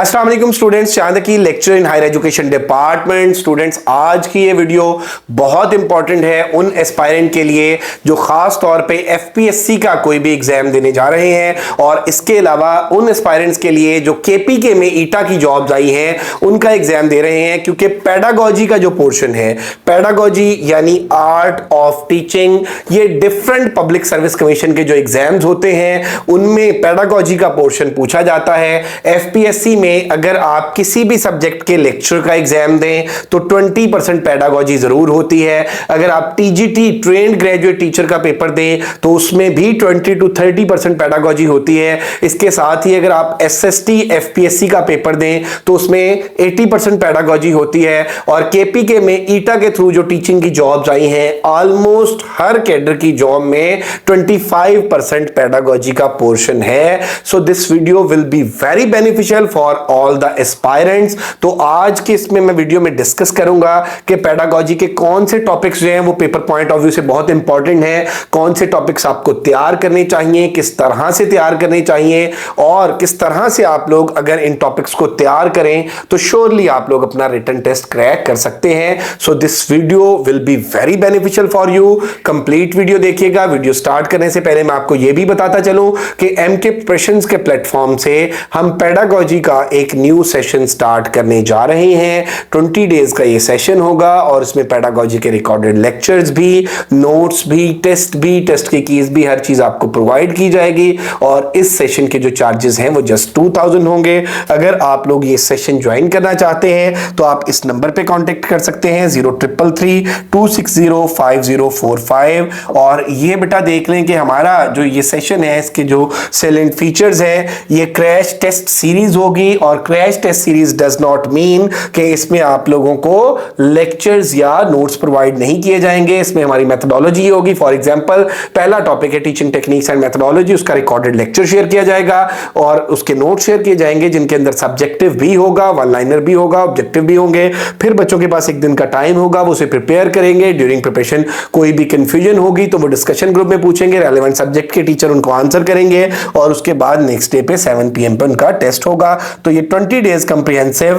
अस्सलाम वालेकुम स्टूडेंट्स, चांदकी lecture in higher education department. Students, आज की ये वीडियो बहुत इंपॉर्टेंट है उन एस्पायरेंट के लिए जो खास तौर पे एफपीएससी का कोई भी एग्जाम देने जा रहे हैं, और इसके अलावा उन एस्पायरेंट्स के लिए जो केपीके में ईटा की जॉब्स आई हैं उनका एग्जाम दे रहे हैं। क्योंकि पेडागोजी का जो पोर्शन है, पेडागोजी यानी आर्ट ऑफ टीचिंग, ये डिफरेंट पब्लिक सर्विस कमीशन के जो एग्जाम्स होते हैं उनमें पेडागोजी का पोर्शन पूछा जाता है। एफपीएससी में अगर आप किसी भी सब्जेक्ट के लेक्चर का एग्जाम दें तो 20% पेडागोजी जरूर होती है। अगर आप टीजीटी ट्रेन्ड ग्रेजुएट टीचर का पेपर दें तो उसमें भी 20 to 30% पेडागोजी होती है। इसके साथ ही अगर आप एसएसटी एफपीएससी का पेपर दें तो उसमें 80% पेडागोजी होती है। और केपीके में ईटा के थ्रू जो टीचिंग की जॉब्स आई हैं, ऑलमोस्ट हर कैडर की जॉब में 25% पेडागोजी का पोर्शन है। So this video will be very beneficial for all the aspirants. तो आज के इसमें मैं वीडियो में डिस्कस करूंगा कि पेडागोजी के कौन से टॉपिक्स जो हैं वो पेपर पॉइंट ऑफ व्यू से बहुत इंपॉर्टेंट हैं, कौन से टॉपिक्स आपको तैयार करने चाहिए, किस तरह से तैयार करने चाहिए, और किस तरह से आप लोग अगर इन टॉपिक्स को तैयार करें तो श्योरली आप लोग अपना रिटन टेस्ट क्रैक कर सकते हैं। So this video will be very beneficial for you. Complete video देखिएगा। वीडियो स्टार्ट करने से पहले मैं आपको यह भी बताता चलूं कि एमके प्रिपरेशंस के प्लेटफॉर्म से हम पेडागोजी का एक न्यू सेशन स्टार्ट करने जा रहे हैं। 20 डेज का ये सेशन होगा और इसमें पेडागोजी के रिकॉर्डेड लेक्चर्स भी, नोट्स भी, टेस्ट की कीज भी, हर चीज आपको प्रोवाइड की जाएगी। और इस सेशन के जो चार्जेस हैं वो जस्ट 2000 होंगे। अगर आप लोग ये सेशन ज्वाइन करना चाहते हैं तो आप इस नंबर पे कांटेक्ट कर सकते हैं 0333-260-5045। और ये बेटा देख लें कि हमारा जो ये सेशन है इसके जो सेलेंट फीचर्स है, ये क्रैश टेस्ट सीरीज होगी। और crash test series does not mean कि इसमें आप लोगों को लेक्चर्स या नोट्स प्रोवाइड नहीं किए जाएंगे। इसमें हमारी मेथोडोलॉजी होगी। फॉर एग्जांपल, पहला टॉपिक है टीचिंग टेक्निक्स एंड मेथोडोलॉजी, उसका रिकॉर्डेड लेक्चर शेयर किया जाएगा और उसके नोट्स शेयर किए जाएंगे जिनके अंदर सब्जेक्टिव भी होगा, वन लाइनर भी होगा, ऑब्जेक्टिव भी होंगे। फिर बच्चों के पास एक दिन का टाइम होगा, वो उसे प्रिपेयर करेंगे। ड्यूरिंग प्रिपरेशन कोई भी कंफ्यूजन होगी तो वो डिस्कशन ग्रुप में पूछेंगे, रेलेवेंट सब्जेक्ट के टीचर उनको आंसर करेंगे और उसके बाद नेक्स्ट डे पे 7 PM पे उनका टेस्ट होगा। तो ये 20 days comprehensive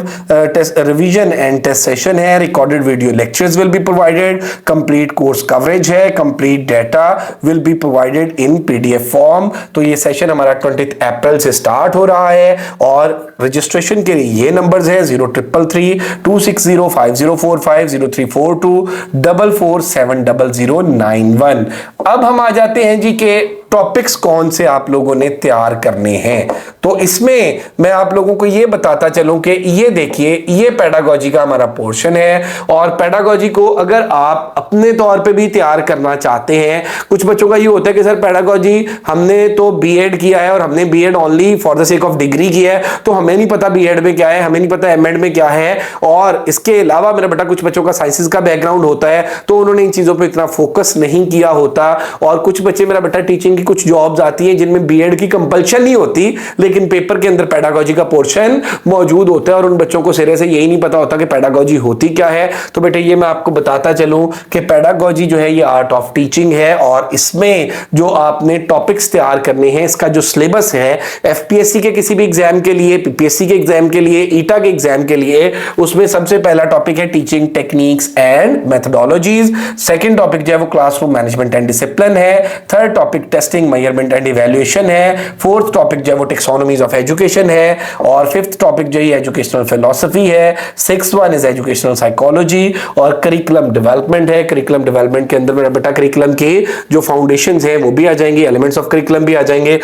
test revision and test session है। recorded video lectures will be provided, complete course coverage है, complete data will be provided in PDF form। तो ये सेशन हमारा 20 अप्रैल से स्टार्ट हो रहा है और रजिस्ट्रेशन के लिए ये नंबर्स है 0333-260-5045, 0342-447091। अब हम आ जाते हैं जी के टॉपिक्स कौन से आप लोगों ने तैयार करने हैं। तो इसमें मैं आप लोगों को ये बताता चलूं कि ये देखिए, ये पेडागोजी का हमारा पोर्शन है। और पेडागोजी को अगर आप अपने तौर पे भी तैयार करना चाहते हैं, कुछ बच्चों का ये होता है कि सर पेडागोजी हमने तो बीएड किया है और हमने BEd only for the sake of degree किया है, तो हमें नहीं पता बीएड में क्या है, हमें नहीं पता एमएड में क्या है। और इसके अलावा मेरा बेटा कुछ बच्चों का साइंसेस का बैकग्राउंड होता है तो उन्होंने इन चीजों पर इतना फोकस नहीं किया होता। और कुछ बच्चे मेरा बेटा टीचिंग कुछ जॉब्स आती हैं जिनमें बीएड की कंपल्शन नहीं होती लेकिन पेपर के अंदर पेडागोजी का पोर्शन मौजूद होता है और उन बच्चों को सिरे से यही नहीं पता होता कि पेडागोजी होती क्या है। तो बेटे ये मैं आपको बताता चलूं कि पेडागोजी जो है ये आर्ट ऑफ टीचिंग है और इसमें जो आपने टॉपिक्स तैयार करने हैं, इसका जो सिलेबस है एफपीएससी के किसी भी एग्जाम के लिए, पीपीएससी के एग्जाम के लिए, ईटा के एग्जाम के लिए, उसमें सबसे पहला टॉपिक है teaching techniques and methodologies. Second topic जो है वो क्लासरूम मैनेजमेंट एंड डिसिप्लिन है। Third topic testing, measurement and evaluation है। फोर्थ टॉपिक जो है वो टेक्सोनॉमीज ऑफ एजुकेशन है। और फिफ्थ टॉपिक जो है एजुकेशनल फिलॉसफी है। Sixth one is educational psychology. और करिकुलम डेवलपमेंट है। करिकुलम डेवलपमेंट के अंदर मेरा बेटा करिकुलम के जो फाउंडेशंस हैं वो भी आ जाएंगे, एलिमेंट्स ऑफ करिकुलम भी आ जाएंगे।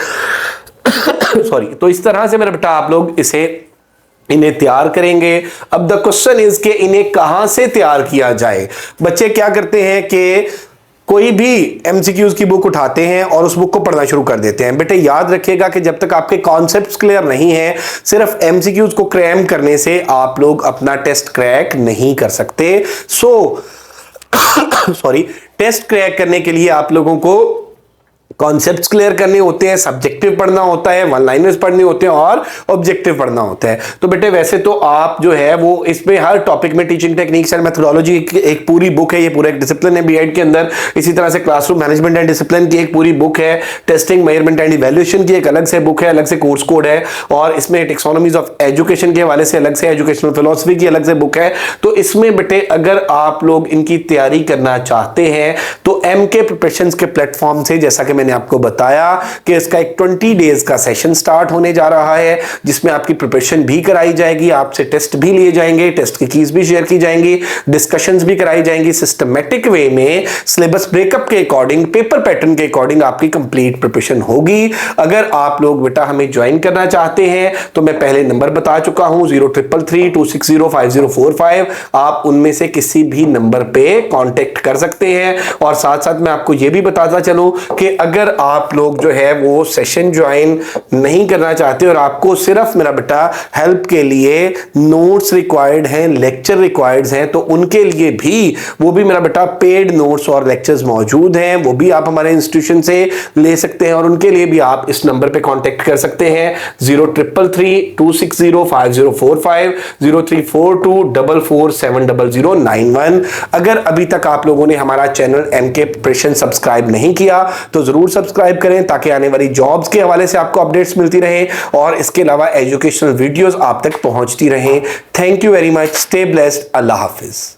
सॉरी। तो इस तरह से मेरा बेटा आप लोग इन्हें तैयार करेंगे। अब द क्वेश्चन इज कि इन्हें कहां से तैयार किया जाए। बच्चे क्या करते हैं कि कोई भी एमसीक्यूज की बुक उठाते हैं और उस बुक को पढ़ना शुरू कर देते हैं। बेटे याद रखिएगा कि जब तक आपके कॉन्सेप्ट्स क्लियर नहीं है, सिर्फ एमसीक्यूज को क्रैम करने से आप लोग अपना टेस्ट क्रैक नहीं कर सकते। सॉरी, टेस्ट क्रैक करने के लिए आप लोगों को कॉन्सेप्ट्स क्लियर करने होते हैं, सब्जेक्टिव पढ़ना होता है, वन लाइनर्स पढ़ने होते हैं और ऑब्जेक्टिव पढ़ना होता है। तो बेटे वैसे तो आप जो है वो इसमें हर टॉपिक में टीचिंग टेक्निक्स एंड मेथोडोलॉजी एक पूरी बुक है, ये पूरा एक डिसिप्लिन है बीएड के अंदर। इसी तरह से क्लासरूम मैनेजमेंट एंड डिसिप्लिन की एक पूरी बुक है, टेस्टिंग मेजरमेंट एंड इवैल्यूएशन की एक अलग से बुक है, अलग से कोर्स कोड है, और इसमें टेक्सोनॉमीज ऑफ एजुकेशन के हवाले से अलग से, एजुकेशनल फिलॉसफी की अलग से बुक है। तो इसमें बेटे अगर आप लोग इनकी तैयारी करना चाहते हैं तो एमके प्रिपरेशंस के प्लेटफॉर्म से, जैसा कि मैंने आपको बताया कि इसका एक 20 डेज का सेशन स्टार्ट होने जा रहा है, जिसमें आपकी प्रिपरेशन भी कराई जाएगी, आपसे टेस्ट भी लिए जाएंगे, टेस्ट की कीज भी शेयर की जाएंगी, डिस्कशंस भी कराई जाएंगी, सिस्टमैटिक वे में सिलेबस ब्रेकअप के अकॉर्डिंग, पेपर पैटर्न के अकॉर्डिंग आपकी कंप्लीट प्रिपरेशन होगी। अगर आप लोग बेटा हमें ज्वाइन करना चाहते हैं तो मैं पहले नंबर बता चुका हूं 0333260545, आप उनमें से किसी भी नंबर पे कांटेक्ट कर सकते हैं। और साथ साथ मैं आपको यह भी बताता चलूं कि अगर आप लोग जो है वो सेशन ज्वाइन नहीं करना चाहते और आपको सिर्फ मेरा बेटा हेल्प के लिए नोट्स रिक्वायर्ड हैं, लेक्चर रिक्वायर्ड हैं, तो उनके लिए भी वो भी मेरा बेटा पेड नोट्स और लेक्चर्स मौजूद हैं, वो भी आप हमारे इंस्टीट्यूशन से ले सकते हैं। और उनके लिए भी आप इस नंबर पे कांटेक्ट कर सकते हैं 0333260545, 0342447091। अगर अभी तक आप लोगों ने हमारा चैनल एमके प्रिपरेशन सब्सक्राइब नहीं किया तो जरूर सब्सक्राइब करें, ताकि आने वाली जॉब्स के हवाले से आपको अपडेट्स मिलती रहे और इसके अलावा एजुकेशनल वीडियोस आप तक पहुंचती रहें। Thank you very much, stay blessed, Allah Hafiz.